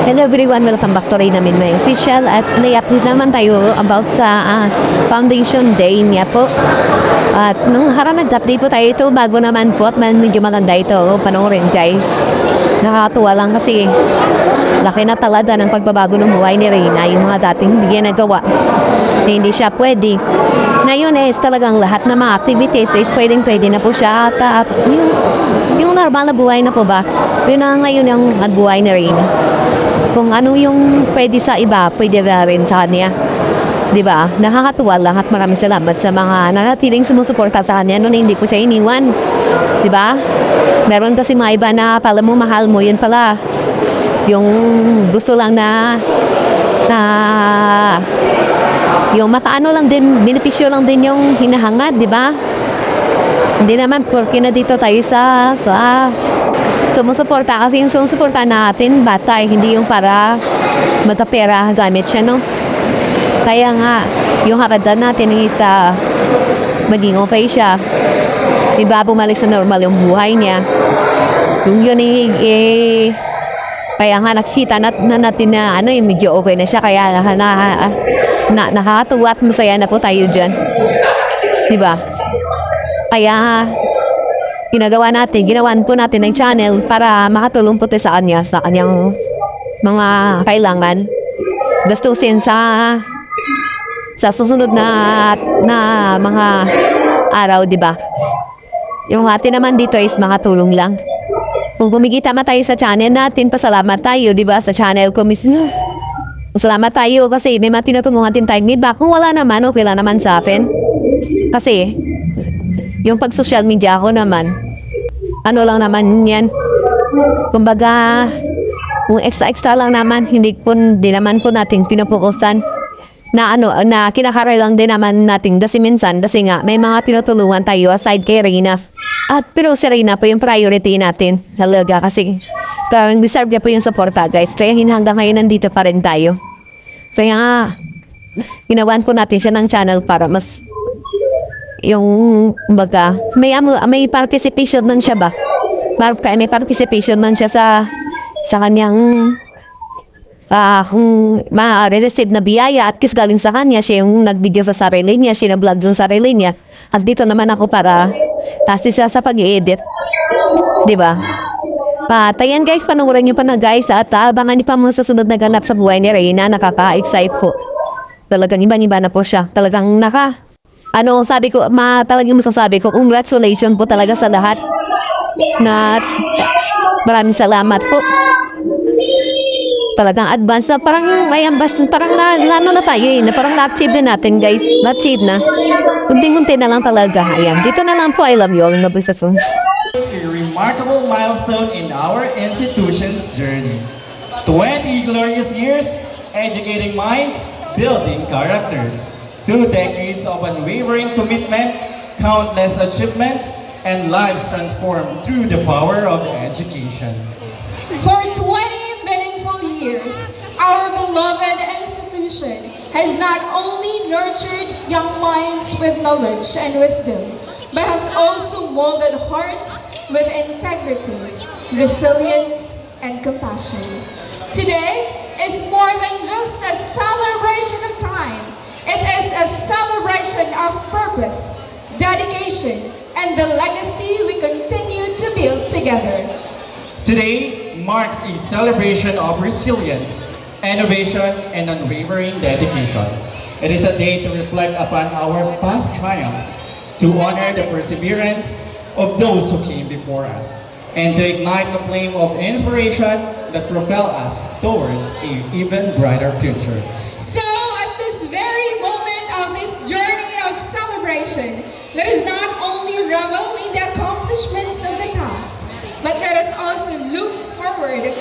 Hello everyone, welcome back to Reyna Minmay Official at nai-update naman tayo about sa Foundation Day niya po. At nung harap nag-update po tayo ito, bago naman po at medyo maganda ito, panoorin guys. Nakakatuwa lang kasi laki na talaga ng pagbabago ng buhay ni Reyna, yung mga dating hindi niya nagawa na hindi siya pwede. Ngayon is talagang lahat ng mga activities is pwede na po siya at yung normal na buhay na po ba, yun na ngayon yung buhay ni Reyna. Kung ano yung pwede sa iba, pwede na rin sa kanya. Diba? Nakakatuwa lang at maraming salamat sa mga nanatiling sumusuporta sa kanya noon hindi ko siya iniwan. Diba? Meron kasi mga iba na pala mo mahal mo, yun pala. Yung gusto lang na yung mataano lang din, benepisyo lang din yung hinahangad, diba? Hindi naman porque na dito tayo sa sumusuporta kasi yung sumusuporta natin bata hindi yung para magkapera gamit siya, no? Kaya nga yung haradan natin is maging okay siya, iba bumalik sa normal yung buhay niya. Yung yun kaya nga nakikita natin na medyo okay na siya, kaya nakakatuwa at masaya na po tayo dyan, diba? Kaya ginawan po natin ng channel para makatulong po tayo sa kanya, sa kanyang mga kailangan. Gastusin sa susunod na mga araw, diba? Yung atin naman dito is makatulong lang. Kung kumikita man tayo sa channel natin, pasalamat tayo, diba? Sa channel ko mismo. Salamat tayo kasi may mga tinutulungan din tayong iba. Kung wala naman, okay lang naman sa akin. Kasi yung pag-social media ko naman, ano lang naman yan. Kumbaga, kung extra lang naman, hindi naman po natin pinupukusan na kinakaroon lang din naman natin kasi nga may mga tinutulungan tayo aside kay Reyna. Pero si Reyna po yung priority natin talaga kasi deserve niya po yung suporta, guys. Kaya hanggang ngayon nandito pa rin tayo. Kaya nga, ginawan po natin siya ng channel para mas yung kumbaga may participation man siya ba? May participation man siya sa kanyang kung ma-receive na biyaya at kiss galing sa kanya, siya yung nag-video sa sarili niya, siya na-vlog yung sarili niya. At dito naman ako para assist sa pag-i-edit. Diba? Ayan guys, panoorin nyo pa na guys at abangan niyo pa mga susunod na ganap sa buhay ni Reyna. Nakaka-excite po. Talagang iba-iba na po siya. Talagang sabi ko, talagang masasabi ko, congratulations po talaga sa lahat. Maraming salamat po. Talagang advance na parang may ambas, parang na tayo parang na-achieve din natin guys. Na-achieve na. Unti-unti na lang talaga. Ayan, dito na lang po. I love you all. A remarkable milestone in our institution's journey. 20 glorious years educating minds, building characters. 2 decades of unwavering commitment, countless achievements, and lives transformed through the power of education. For 20 meaningful years, our beloved institution has not only nurtured young minds with knowledge and wisdom, but has also molded hearts with integrity, resilience, and compassion. Today is more than just a celebration of time. It is a celebration of purpose, dedication, and the legacy we continue to build together. Today marks a celebration of resilience, innovation, and unwavering dedication. It is a day to reflect upon our past triumphs, to honor the perseverance of those who came before us, and to ignite the flame of inspiration that propel us towards an even brighter future. So, at this very moment of this journey of celebration, let us not only revel in the accomplishments of the past, but let us also look forward.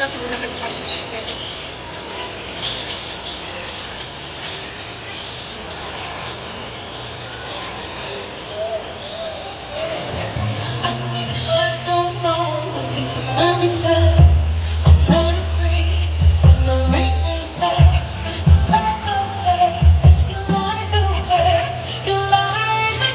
I see the shadows long beneath the mountain. I'm not afraid when the rain inside. There's a light of day. You light the way. You light the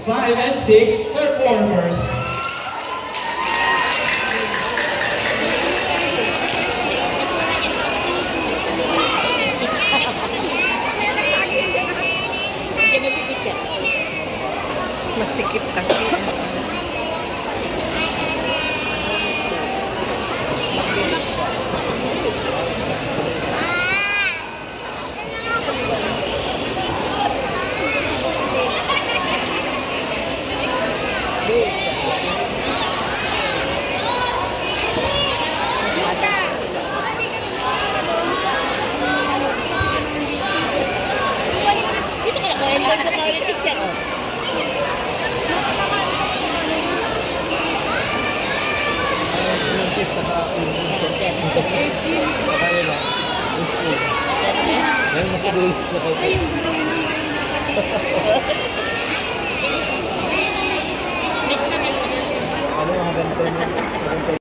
Five and six performers. Masikip kasi. Dito ka na ba? Yung sa mga teacher, oh. Next naman yun.